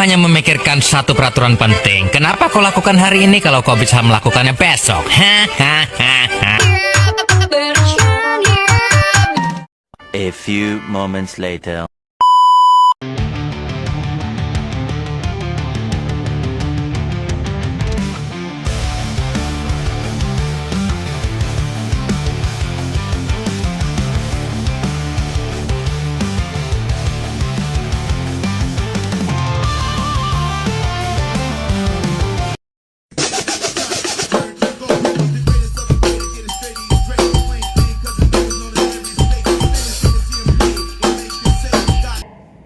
hanya memikirkan satu peraturan penting. Kenapa kau lakukan hari ini kalau kau bisa melakukannya besok? Hahaha. A few moments later.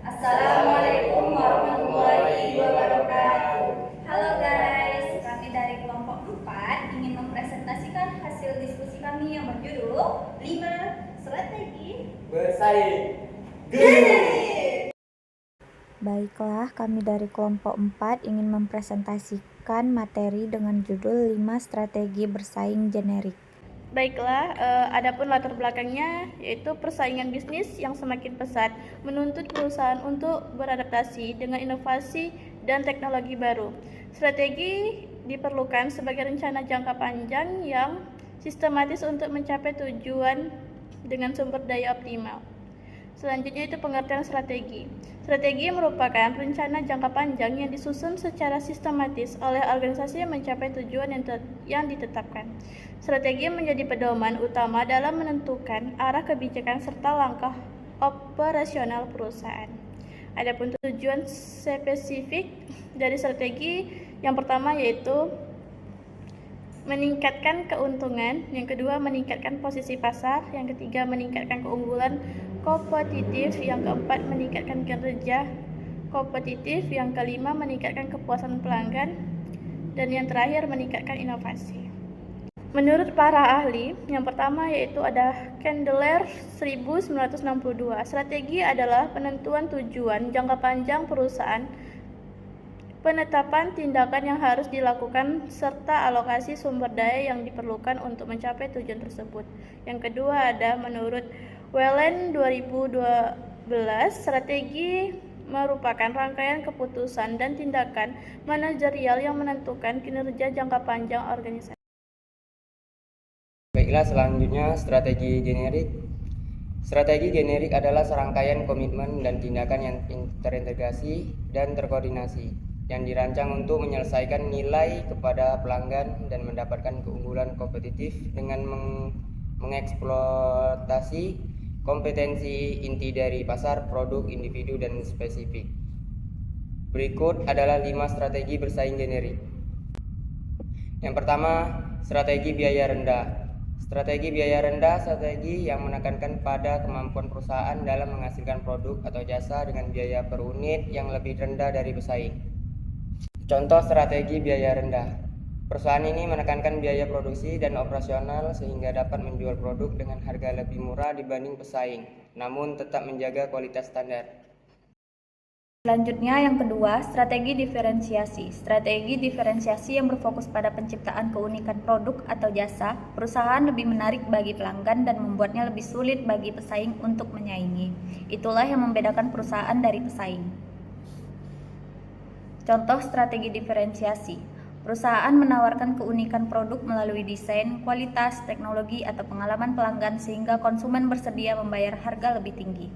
Assalamualaikum warahmatullahi wabarakatuh. Halo guys, kami dari kelompok 4 ingin mempresentasikan hasil diskusi kami yang berjudul 5 strategi bersaing. Baiklah, kami dari kelompok 4 ingin mempresentasikan materi dengan judul 5 strategi bersaing generik. Baiklah, adapun latar belakangnya yaitu persaingan bisnis yang semakin pesat menuntut perusahaan untuk beradaptasi dengan inovasi dan teknologi baru. Strategi diperlukan sebagai rencana jangka panjang yang sistematis untuk mencapai tujuan dengan sumber daya optimal. Selanjutnya itu pengertian strategi. Strategi merupakan rencana jangka panjang yang disusun secara sistematis oleh organisasi yang mencapai tujuan yang ditetapkan. Strategi menjadi pedoman utama dalam menentukan arah kebijakan serta langkah operasional perusahaan. Adapun tujuan spesifik dari strategi yang pertama yaitu meningkatkan keuntungan, yang kedua meningkatkan posisi pasar, yang ketiga meningkatkan keunggulan kompetitif, yang keempat meningkatkan kinerja kompetitif, yang kelima meningkatkan kepuasan pelanggan, dan yang terakhir meningkatkan inovasi. Menurut para ahli, yang pertama yaitu ada Candler 1962. Strategi adalah penentuan tujuan jangka panjang perusahaan, penetapan tindakan yang harus dilakukan, serta alokasi sumber daya yang diperlukan untuk mencapai tujuan tersebut. Yang kedua ada menurut Wellen 2012, strategi merupakan rangkaian keputusan dan tindakan manajerial yang menentukan kinerja jangka panjang organisasi. Baiklah, selanjutnya strategi generik. Strategi generik adalah serangkaian komitmen dan tindakan yang terintegrasi dan terkoordinasi yang dirancang untuk menyelesaikan nilai kepada pelanggan dan mendapatkan keunggulan kompetitif dengan mengeksploitasi kompetensi inti dari pasar, produk, individu, dan spesifik. Berikut adalah 5 strategi bersaing generik. Yang pertama, strategi biaya rendah. Strategi biaya rendah, strategi yang menekankan pada kemampuan perusahaan dalam menghasilkan produk atau jasa dengan biaya per unit yang lebih rendah dari pesaing. Contoh strategi biaya rendah. Perusahaan ini menekankan biaya produksi dan operasional sehingga dapat menjual produk dengan harga lebih murah dibanding pesaing, namun tetap menjaga kualitas standar. Selanjutnya yang kedua, strategi diferensiasi. Strategi diferensiasi yang berfokus pada penciptaan keunikan produk atau jasa, perusahaan lebih menarik bagi pelanggan dan membuatnya lebih sulit bagi pesaing untuk menyaingi. Itulah yang membedakan perusahaan dari pesaing. Contoh strategi diferensiasi. Perusahaan menawarkan keunikan produk melalui desain, kualitas, teknologi, atau pengalaman pelanggan sehingga konsumen bersedia membayar harga lebih tinggi.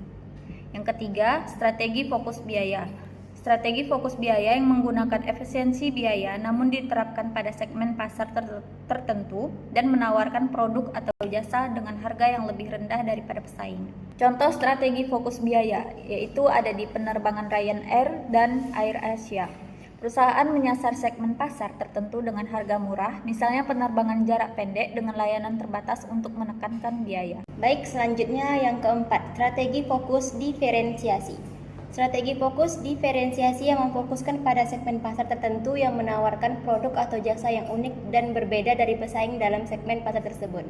Yang ketiga, strategi fokus biaya. Strategi fokus biaya yang menggunakan efisiensi biaya namun diterapkan pada segmen pasar tertentu dan menawarkan produk atau jasa dengan harga yang lebih rendah daripada pesaing. Contoh strategi fokus biaya yaitu ada di penerbangan Ryanair dan AirAsia. Perusahaan menyasar segmen pasar tertentu dengan harga murah, misalnya penerbangan jarak pendek dengan layanan terbatas untuk menekankan biaya. Baik, selanjutnya yang keempat, strategi fokus diferensiasi. Strategi fokus diferensiasi yang memfokuskan pada segmen pasar tertentu yang menawarkan produk atau jasa yang unik dan berbeda dari pesaing dalam segmen pasar tersebut.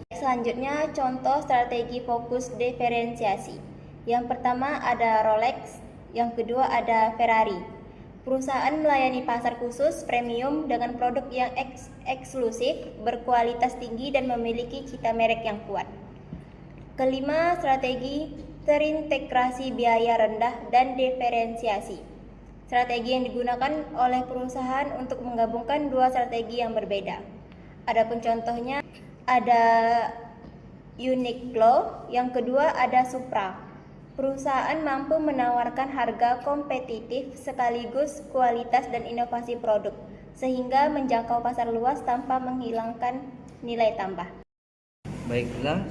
Selanjutnya, contoh strategi fokus diferensiasi. Yang pertama ada Rolex, yang kedua ada Ferrari. Perusahaan melayani pasar khusus premium dengan produk yang eksklusif, berkualitas tinggi dan memiliki cita merek yang kuat. Kelima, strategi terintegrasi biaya rendah dan diferensiasi. Strategi yang digunakan oleh perusahaan untuk menggabungkan dua strategi yang berbeda. Adapun contohnya ada Uniqlo, yang kedua ada Supra. Perusahaan mampu menawarkan harga kompetitif sekaligus kualitas dan inovasi produk, sehingga menjangkau pasar luas tanpa menghilangkan nilai tambah. Baiklah,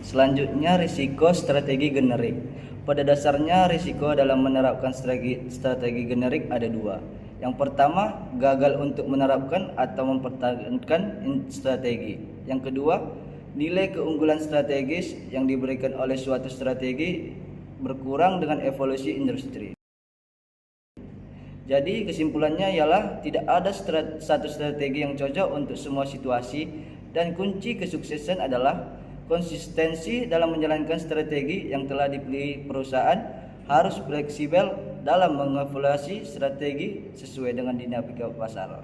selanjutnya risiko strategi generik. Pada dasarnya risiko dalam menerapkan strategi generik ada dua. Yang pertama, gagal untuk menerapkan atau mempertahankan strategi. Yang kedua, nilai keunggulan strategis yang diberikan oleh suatu strategi berkurang dengan evolusi industri. Jadi kesimpulannya ialah tidak ada satu strategi yang cocok untuk semua situasi, dan kunci kesuksesan adalah konsistensi dalam menjalankan strategi yang telah dipilih perusahaan, harus fleksibel dalam mengevaluasi strategi sesuai dengan dinamika pasar.